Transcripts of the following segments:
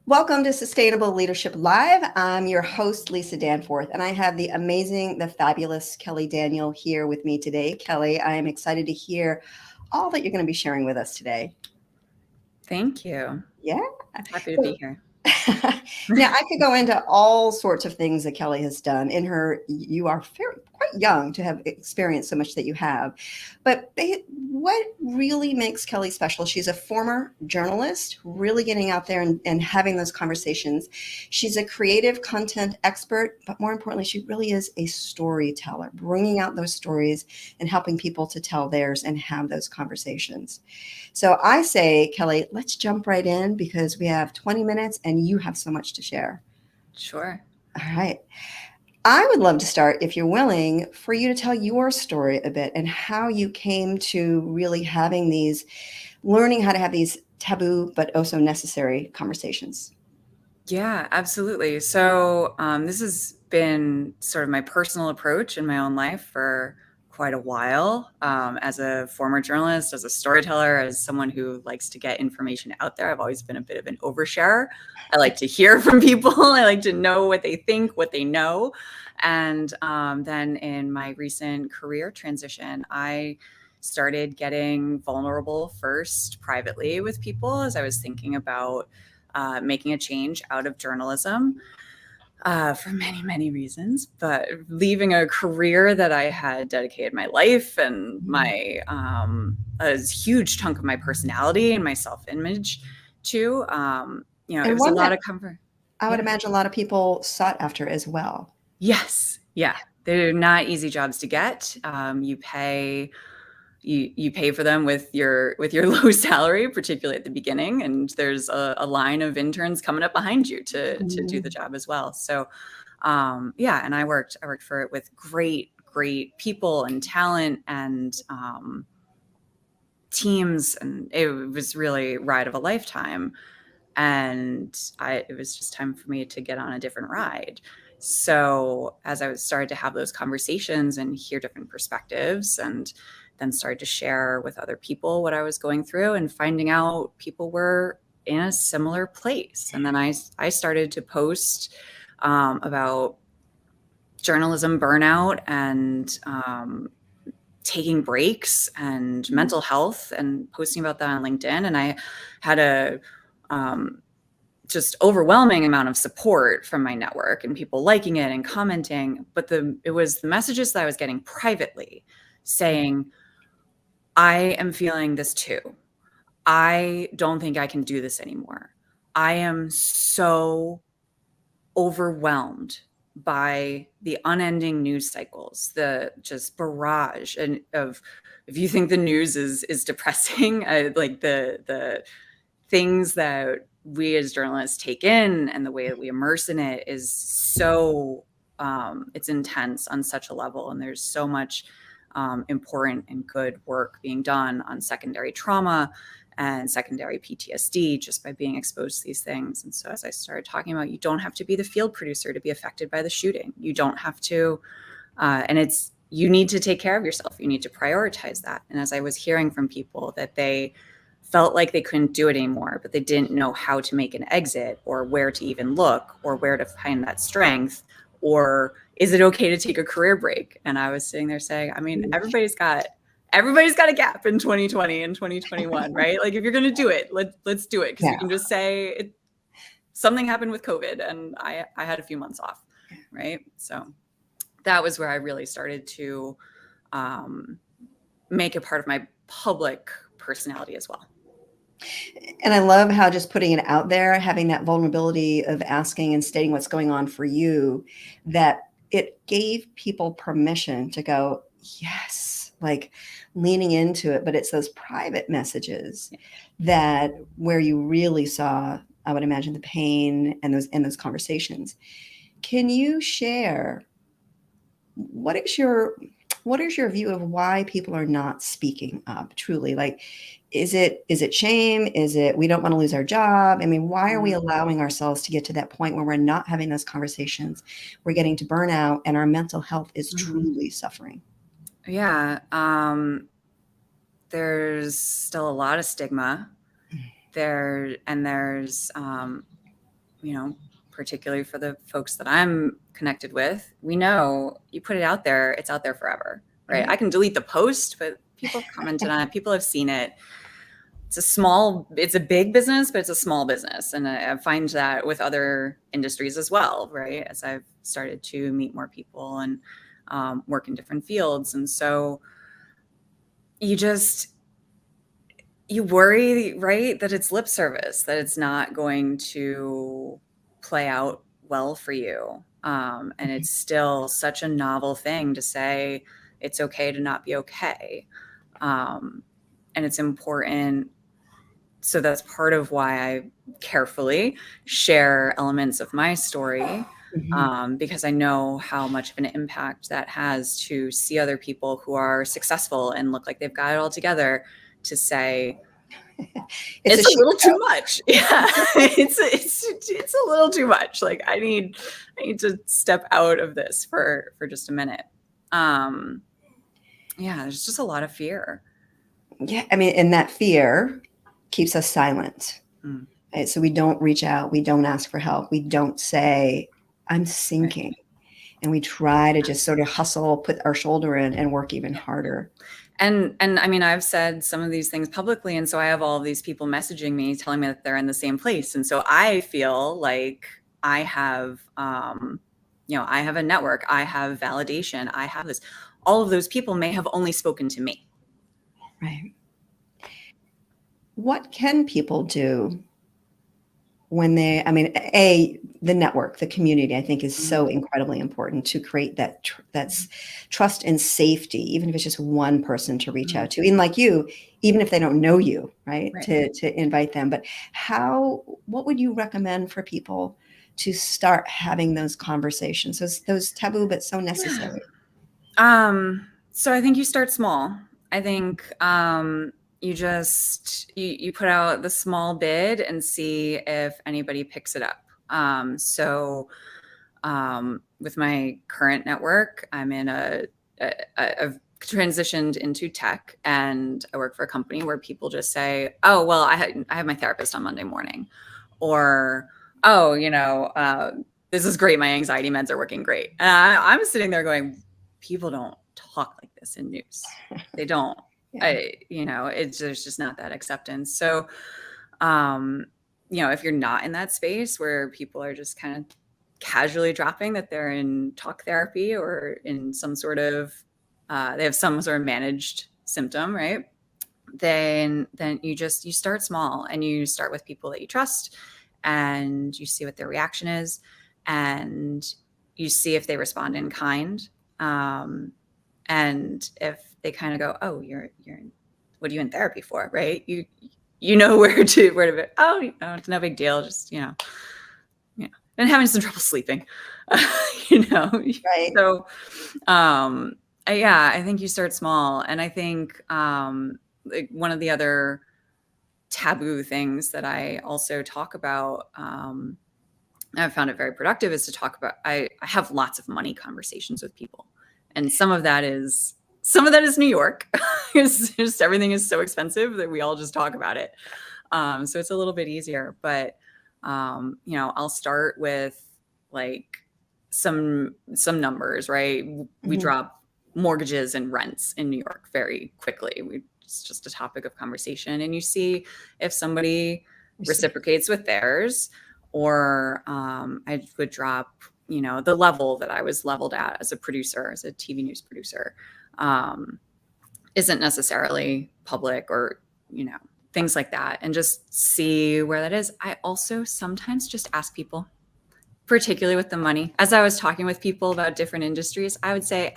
Welcome to Sustainable Leadership Live. I'm your host, Lisa Danforth, and I have the amazing, the fabulous Kelly Daniel here with me today. Kelly, I am excited to hear all that you're going to be sharing with us today. Thank you. Yeah. Happy to be here. Now, I could go into all sorts of things that Kelly has done. You are quite young to have experienced so much that you have. But what really makes Kelly special? She's a former journalist, really getting out there and having those conversations. She's a creative content expert, but more importantly, she really is a storyteller, bringing out those stories and helping people to tell theirs and have those conversations. So I say, Kelly, let's jump right in because we have 20 minutes and you have so much to share. Sure. All right. I would love to start, if you're willing, for you to tell your story a bit and how you came to really learning how to have these taboo but also necessary conversations. Yeah, absolutely. So this has been sort of my personal approach in my own life for quite a while. As a former journalist, as a storyteller, as someone who likes to get information out there, I've always been a bit of an oversharer. I like to hear from people. I like to know what they think, what they know. And then in my recent career transition, I started getting vulnerable first privately with people as I was thinking about making a change out of journalism for many, many reasons, but leaving a career that I had dedicated my life and a huge chunk of my personality and my self-image to. It And was a one lot that of comfort. I would Yeah. imagine a lot of people sought after as well. Yes. Yeah. They're not easy jobs to get. You pay for them with your low salary, particularly at the beginning, and there's a line of interns coming up behind you to do the job as well. So and I worked for it with great people and talent and teams, and it was really a ride of a lifetime. And it was just time for me to get on a different ride. So as I started to have those conversations and hear different perspectives, and then started to share with other people what I was going through and finding out people were in a similar place. And then I started to post about journalism burnout and taking breaks and mental health and posting about that on LinkedIn. And I had a just overwhelming amount of support from my network and people liking it and commenting. But it was the messages that I was getting privately saying, I am feeling this too. I don't think I can do this anymore. I am so overwhelmed by the unending news cycles, the just barrage and of, if you think the news is depressing, like the things that we as journalists take in and the way that we immerse in it is so it's intense on such a level, and there's so much important and good work being done on secondary trauma and secondary PTSD just by being exposed to these things. And so as I started talking about, you don't have to be the field producer to be affected by the shooting. You don't have to, you need to take care of yourself. You need to prioritize that. And as I was hearing from people that they felt like they couldn't do it anymore, but they didn't know how to make an exit or where to even look or where to find that strength, or is it okay to take a career break? And I was sitting there saying, I mean, everybody's got a gap in 2020 and 2021, right? Like if you're going to do it, let's do it. Because you can just say something happened with COVID and I had a few months off, right? So that was where I really started to make it part of my public personality as well. And I love how just putting it out there, having that vulnerability of asking and stating what's going on for you, that it gave people permission to go, yes, like leaning into it. But it's those private messages that where you really saw, I would imagine, the pain and those conversations. Can you share what is your view of why people are not speaking up truly? Like, is it shame? Is it we don't want to lose our job? I mean, why are we allowing ourselves to get to that point where we're not having those conversations? We're getting to burnout and our mental health is truly suffering. Yeah. There's still a lot of stigma there, and there's particularly for the folks that I'm connected with, we know you put it out there, it's out there forever, right? I can delete the post, but people have commented on it, people have seen it. It's a big business, but it's a small business. And I find that with other industries as well, right? As I've started to meet more people and work in different fields. And so you worry, right, that it's lip service, that it's not going to play out well for you. And it's still such a novel thing to say it's okay to not be okay. And it's important. So that's part of why I carefully share elements of my story, because I know how much of an impact that has to see other people who are successful and look like they've got it all together to say, it's a little too much. Yeah, it's a little too much. Like I need to step out of this for just a minute. Yeah, there's just a lot of fear. Yeah, I mean, and that fear keeps us silent. Right? So we don't reach out, we don't ask for help, we don't say, I'm sinking. Right. And we try to just sort of hustle, put our shoulder in and work even harder. And I mean, I've said some of these things publicly. And so I have all of these people messaging me, telling me that they're in the same place. And so I feel like I have, I have a network, I have validation, I have this. All of those people may have only spoken to me. Right. What can people do when the network, the community, I think is so incredibly important to create that's trust and safety, even if it's just one person to reach out to, even like you, even if they don't know you, right? To invite them. But what would you recommend for people to start having those conversations, those taboo, but so necessary? So I think you start small. I think, you put out the small bid and see if anybody picks it up. With my current network, I'm in I've transitioned into tech, and I work for a company where people just say, oh, well, I have my therapist on Monday morning, or, oh, this is great. My anxiety meds are working great. And I'm sitting there going, people don't talk like this in news. They don't. Yeah. There's just not that acceptance. So, if you're not in that space where people are just kind of casually dropping that they're in talk therapy or in some sort of, they have some sort of managed symptom, right? Then you start small, and you start with people that you trust, and you see what their reaction is, and you see if they respond in kind. And if they kind of go, oh, what are you in therapy for? Right. You know where to be, oh, it's no big deal. Just, and having some trouble sleeping, Right. So, I think you start small. And I think, like one of the other taboo things that I also talk about, I've found it very productive, is to talk about, I have lots of money conversations with people. And some of that is New York. It's just everything is so expensive that we all just talk about it. So it's a little bit easier. But I'll start with like some numbers, right? We drop mortgages and rents in New York very quickly. It's just a topic of conversation, and you see if somebody reciprocates with theirs, or I would drop the level that I was leveled at as a producer, as a TV news producer, isn't necessarily public, or, things like that, and just see where that is. I also sometimes just ask people, particularly with the money. As I was talking with people about different industries, I would say,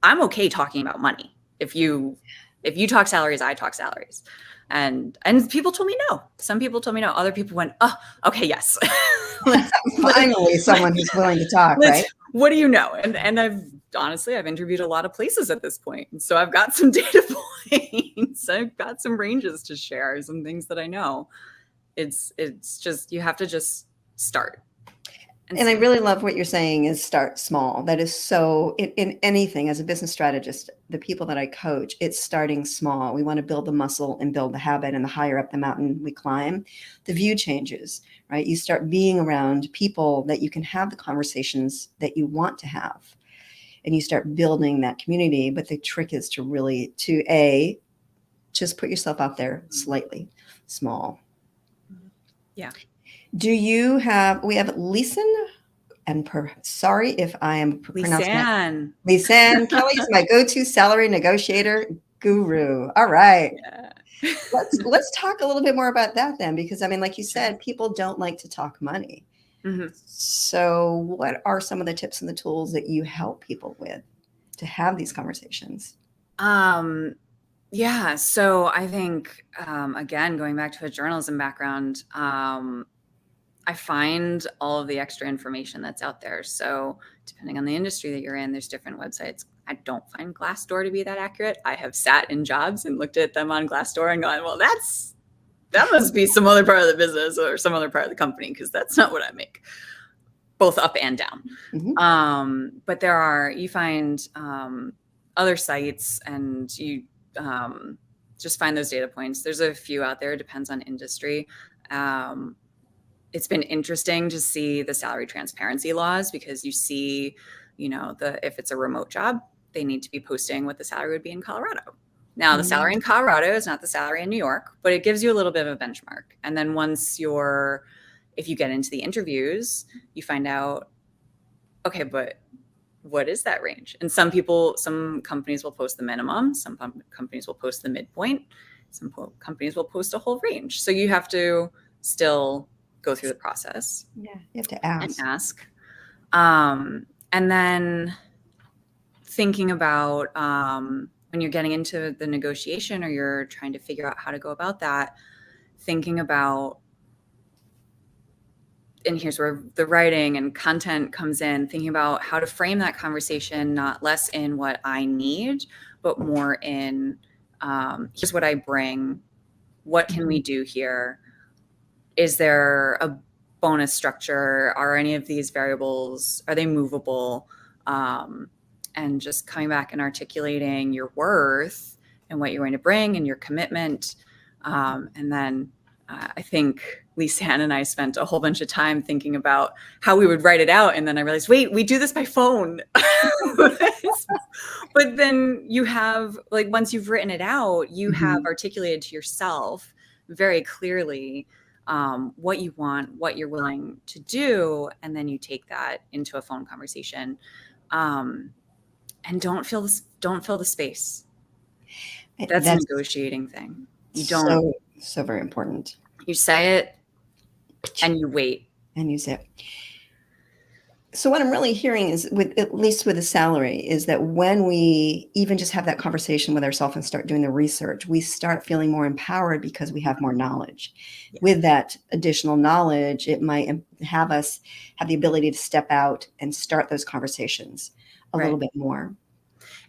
I'm okay talking about money. If you talk salaries, I talk salaries. And people told me no. Some people told me no. Other people went, oh, okay, yes. Finally, someone who's willing to talk, right? What do you know? And I've interviewed a lot of places at this point. And so I've got some data points. I've got some ranges to share, some things that I know. It's just, you have to just start. And I really love what you're saying is start small. That is so in anything as a business strategist, the people that I coach, it's starting small. We want to build the muscle and build the habit, and the higher up the mountain we climb, the view changes, right? You start being around people that you can have the conversations that you want to have, and you start building that community. But the trick is to really, just put yourself out there slightly small. Yeah. Do you have, we have Leeson, and sorry if I am pronouncing that. Leeson Kelly is my go-to salary negotiator guru. All right. Yeah. Let's talk a little bit more about that then, because I mean, like you said, people don't like to talk money. Mm-hmm. So what are some of the tips and the tools that you help people with to have these conversations? Yeah. So I think, again, going back to a journalism background, I find all of the extra information that's out there. So depending on the industry that you're in, there's different websites. I don't find Glassdoor to be that accurate. I have sat in jobs and looked at them on Glassdoor and gone, well, that must be some other part of the business or some other part of the company, because that's not what I make, both up and down. Mm-hmm. But you find other sites, and you just find those data points. There's a few out there, depends on industry. It's been interesting to see the salary transparency laws, because you see, if it's a remote job, they need to be posting what the salary would be in Colorado. Now, the salary in Colorado is not the salary in New York, but it gives you a little bit of a benchmark. And then if you get into the interviews, you find out, okay, but what is that range? And some companies will post the minimum, some companies will post the midpoint, some companies will post a whole range. So you have to still go through the process. Yeah, you have to ask. And then thinking about when you're getting into the negotiation, or you're trying to figure out how to go about that, thinking about, and here's where the writing and content comes in, thinking about how to frame that conversation, not less in what I need, but more in, here's what I bring. What can we do here? Is there a bonus structure? Are any of these variables, are they movable? And just coming back and articulating your worth and what you're going to bring and your commitment. And then I think Lisanne and I spent a whole bunch of time thinking about how we would write it out. And then I realized, wait, we do this by phone. But then you have, once you've written it out, you have articulated to yourself very clearly what you want, what you're willing to do. And then you take that into a phone conversation. And don't fill the space. That's a negotiating thing. You don't. So very important. You say it and you wait. And you say it. So what I'm really hearing is, at least with the salary, is that when we even just have that conversation with ourselves and start doing the research, we start feeling more empowered because we have more knowledge. Yeah. With that additional knowledge, it might have us have the ability to step out and start those conversations a little bit more.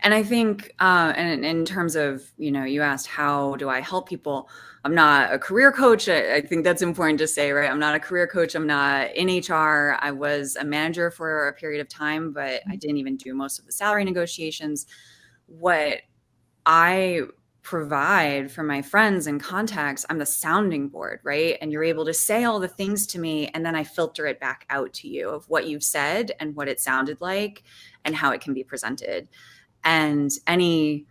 And I think, and in terms of, you asked, how do I help people? I'm not a career coach. I think that's important to say, right? I'm not a career coach. I'm not in HR. I was a manager for a period of time, but I didn't even do most of the salary negotiations. What I provide for my friends and contacts, I'm the sounding board, right? And you're able to say all the things to me, and then I filter it back out to you of what you've said and what it sounded like and how it can be presented. And any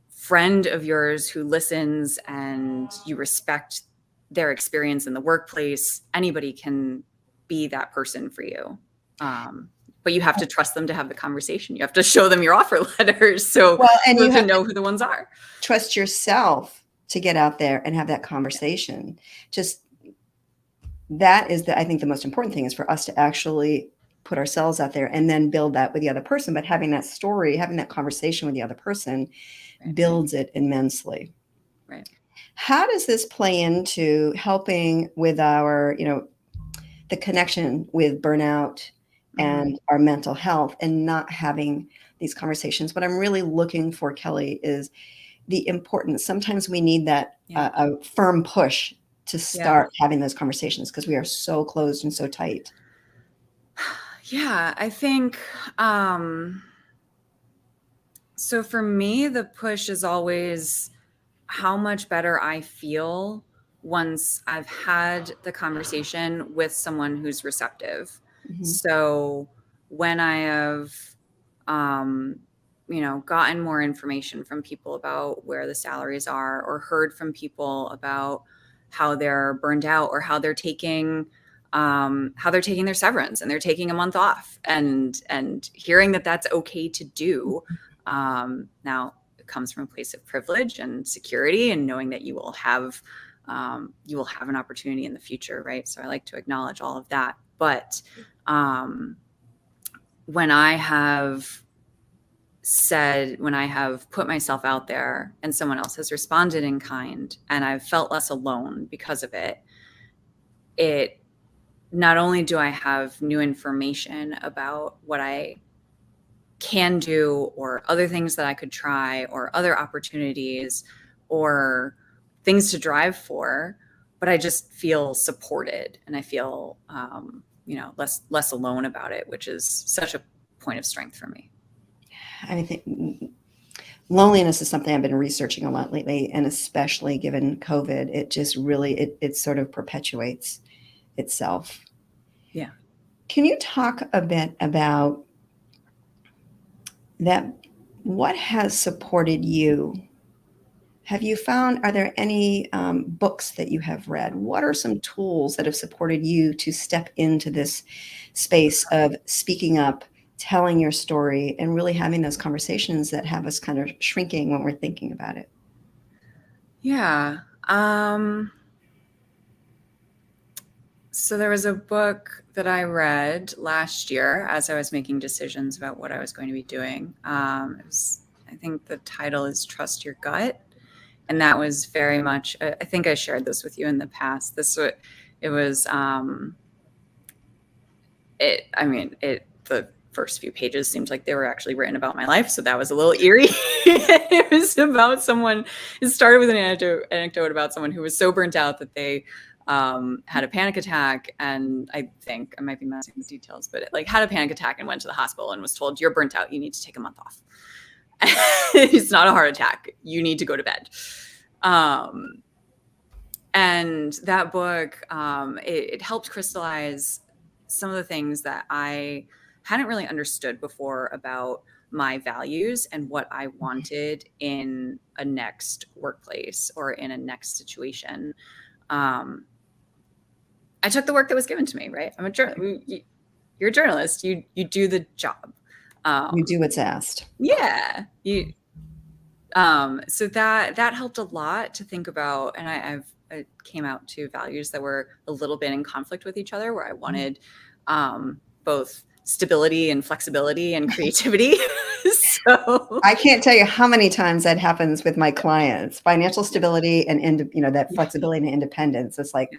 friend of yours who listens and you respect their experience in the workplace, anybody can be that person for you. But you have to trust them to have the conversation. You have to show them your offer letters. So and you have to know who the ones are. Trust yourself to get out there and have that conversation. Just that is I think the most important thing is for us to actually put ourselves out there and then build that with the other person. But having that story, having that conversation with the other person builds it immensely. Right. How does this play into helping with our, the connection with burnout and our mental health and not having these conversations? What I'm really looking for, Kelly, is the importance. Sometimes we need that a firm push to start having those conversations because we are so closed and so tight. Yeah, I think, so for me, the push is always how much better I feel once I've had the conversation with someone who's receptive. Mhm. So when I have, um, gotten more information from people about where the salaries are, or heard from people about how they're burned out, or how they're taking their severance and they're taking a month off, and hearing that that's okay to do. Now, it comes from a place of privilege and security, and knowing that you will have an opportunity in the future, right? So I like to acknowledge all of that. But um, when I have when I have put myself out there and someone else has responded in kind, and I've felt less alone because of it, it not only do I have new information about what I can do, or other things that I could try, or other opportunities, or things to drive for, but I just feel supported, and I feel, less alone about it, which is such a point of strength for me. I think loneliness is something I've been researching a lot lately, and especially given COVID, it just really it sort of perpetuates itself. Yeah. Can you talk a bit about that? What has supported you? Have you found, are there any books that you have read? What are some tools that have supported you to step into this space of speaking up, telling your story, and really having those conversations that have us kind of shrinking when we're thinking about it? Yeah. So there was a book that I read last year as I was making decisions about what I was going to be doing. I think the title is Trust Your Gut. And that was very much, I think I shared this with you in the past. It was, the first few pages seemed like they were actually written about my life. So that was a little eerie. It was about someone, it started with an anecdote about someone who was so burnt out that they had a panic attack. And I think I might be messing with details, but had a panic attack and went to the hospital and was told, "You're burnt out. You need to take a month off." It's not a heart attack. You need to go to bed. And that book, it helped crystallize some of the things that I hadn't really understood before about my values and what I wanted in a next workplace or in a next situation. Um, I took the work that was given to me, right? You're a journalist. You do the job. You do what's asked. Yeah. So that helped a lot to think about, and I came out to values that were a little bit in conflict with each other, where I wanted both stability and flexibility and creativity. So I can't tell you how many times that happens with my clients. Financial stability and that yeah, flexibility and independence. It's like,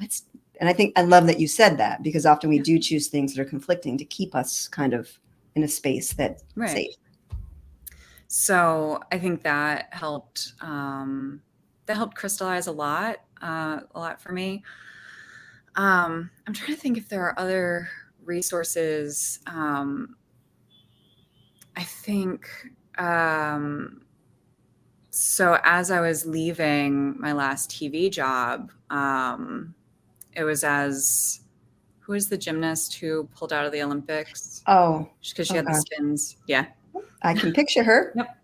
let's, and I think I love that you said that, because often we yeah, do choose things that are conflicting to keep us kind of in a space that's right. safe. So I think that helped crystallize a lot for me. I'm trying to think if there are other resources. I think, so as I was leaving my last TV job, it was as who is the gymnast who pulled out of the Olympics Oh, because she oh had the gosh. spins? Yeah. I can picture her. Yep.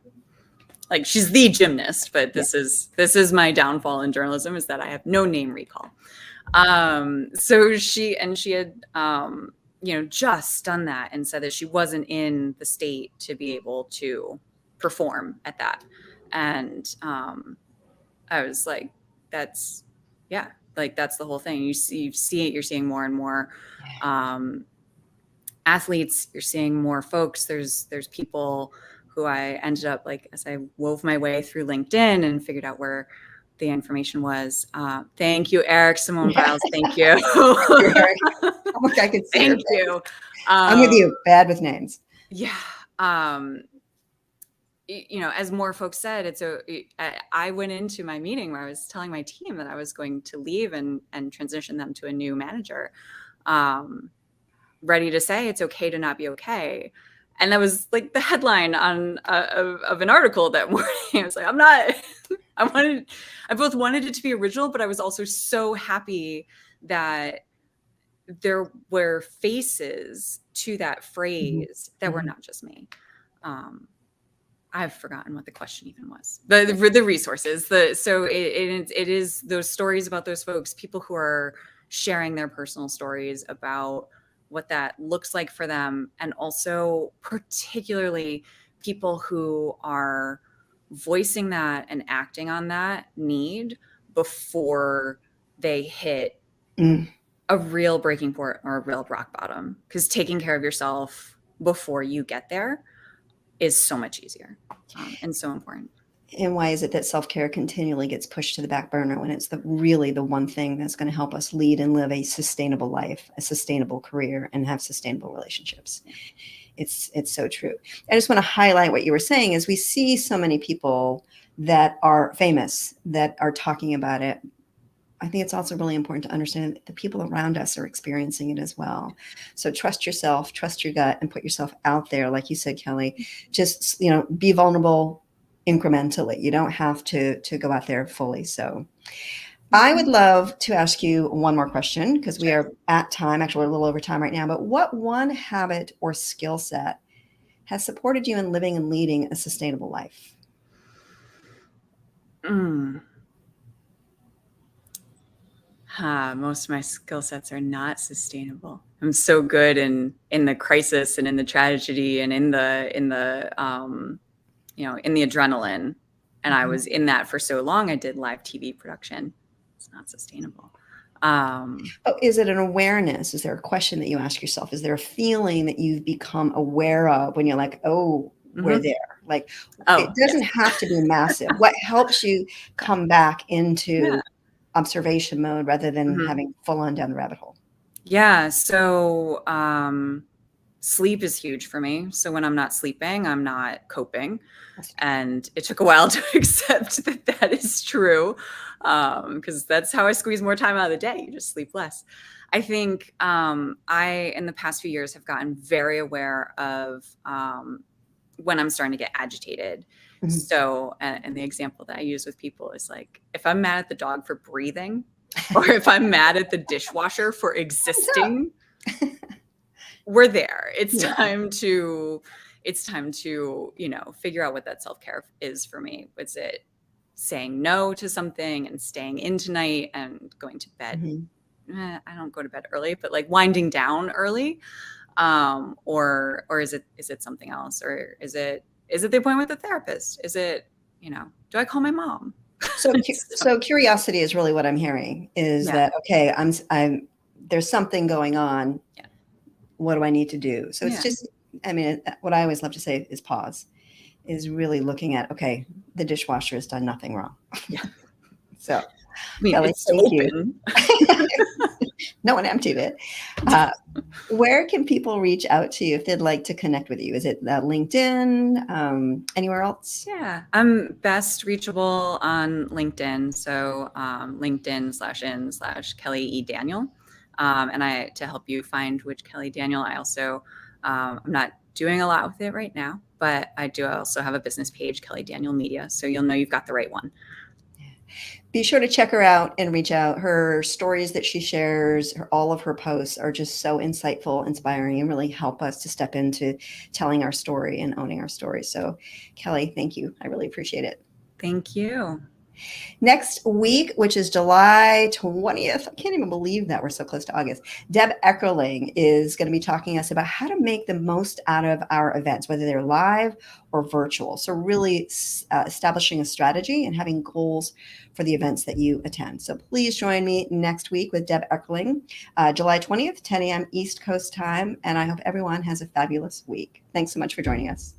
Like, she's the gymnast, but Yeah. this is my downfall in journalism, is that I have no name recall. So she had just done that and said that she wasn't in the state to be able to perform at that. And I was like, that's yeah, like that's the whole thing. You see it, you're seeing more and more um athletes, you're seeing more folks. There's people who I ended up, like, as I wove my way through LinkedIn and figured out where the information was. Thank you, Eric Simone Yeah. Biles. Thank you. You're Eric. Oh, look, I can see her Thank face. you. I'm with Um, you. Bad with names. yeah. Um, as more folks said, I went into my meeting where I was telling my team that I was going to leave and transition them to a new manager. Um, ready to say it's okay to not be okay. And that was like the headline on of an article that morning. I was like, I'm not. I both wanted it to be original, but I was also so happy that there were faces to that phrase that were not just me. I've forgotten what the question even was. The resources. So it is those stories about those folks, people who are sharing their personal stories about what that looks like for them, and also particularly people who are voicing that and acting on that need before they hit a real breaking point or a real rock bottom. Because taking care of yourself before you get there is so much easier and so important. And why is it that self-care continually gets pushed to the back burner when it's really the one thing that's going to help us lead and live a sustainable life, a sustainable career, and have sustainable relationships? It's so true. I just want to highlight what you were saying is we see so many people that are famous that are talking about it. I think it's also really important to understand that the people around us are experiencing it as well. So trust yourself, trust your gut, and put yourself out there. Like you said, Kelly, just, be vulnerable incrementally. You don't have to go out there fully. So I would love to ask you one more question because we are at time. Actually, we're a little over time right now. But what one habit or skill set has supported you in living and leading a sustainable life? Most of my skill sets are not sustainable. I'm so good in the crisis and in the tragedy and in the in the adrenaline. And I was in that for so long. I did live TV production. It's not sustainable. Is it an awareness? Is there a question that you ask yourself? Is there a feeling that you've become aware of when you're like, oh, we're there? Like, it doesn't have to be massive. What helps you come back into observation mode rather than having full on down the rabbit hole? Yeah. So sleep is huge for me. So when I'm not sleeping, I'm not coping. And it took a while to accept that that is true, because that's how I squeeze more time out of the day. You just sleep less. I think I, in the past few years, have gotten very aware of when I'm starting to get agitated. So, and the example that I use with people is like, if I'm mad at the dog for breathing, or if I'm mad at the dishwasher for existing, we're there. It's time to figure out what that self-care is for me. Is it saying no to something and staying in tonight and going to bed? I don't go to bed early, but like winding down early. Or is it something else? Or is it the appointment with the therapist? Is it, do I call my mom? So curiosity is really what I'm hearing is that, okay, I'm there's something going on. Yeah. What do I need to do? So it's just, what I always love to say is pause, is really looking at, okay, the dishwasher has done nothing wrong. Yeah. So Kelly, thank you. No one emptied it. Where can people reach out to you if they'd like to connect with you? Is it LinkedIn? Anywhere else? Yeah, I'm best reachable on LinkedIn. So LinkedIn/in/Kelly E. Daniel. And to help you find which Kelly Daniel, I also, I'm not doing a lot with it right now, but I do also have a business page, Kelly Daniel Media. So you'll know you've got the right one. Be sure to check her out and reach out. Her stories that she shares, all of her posts are just so insightful, inspiring, and really help us to step into telling our story and owning our story. So Kelly, thank you. I really appreciate it. Thank you. Next week, which is July 20th, I can't even believe that we're so close to August, Deb Eckerling is going to be talking to us about how to make the most out of our events, whether they're live or virtual. So really establishing a strategy and having goals for the events that you attend. So please join me next week with Deb Eckerling, July 20th, 10 a.m. East Coast time. And I hope everyone has a fabulous week. Thanks so much for joining us.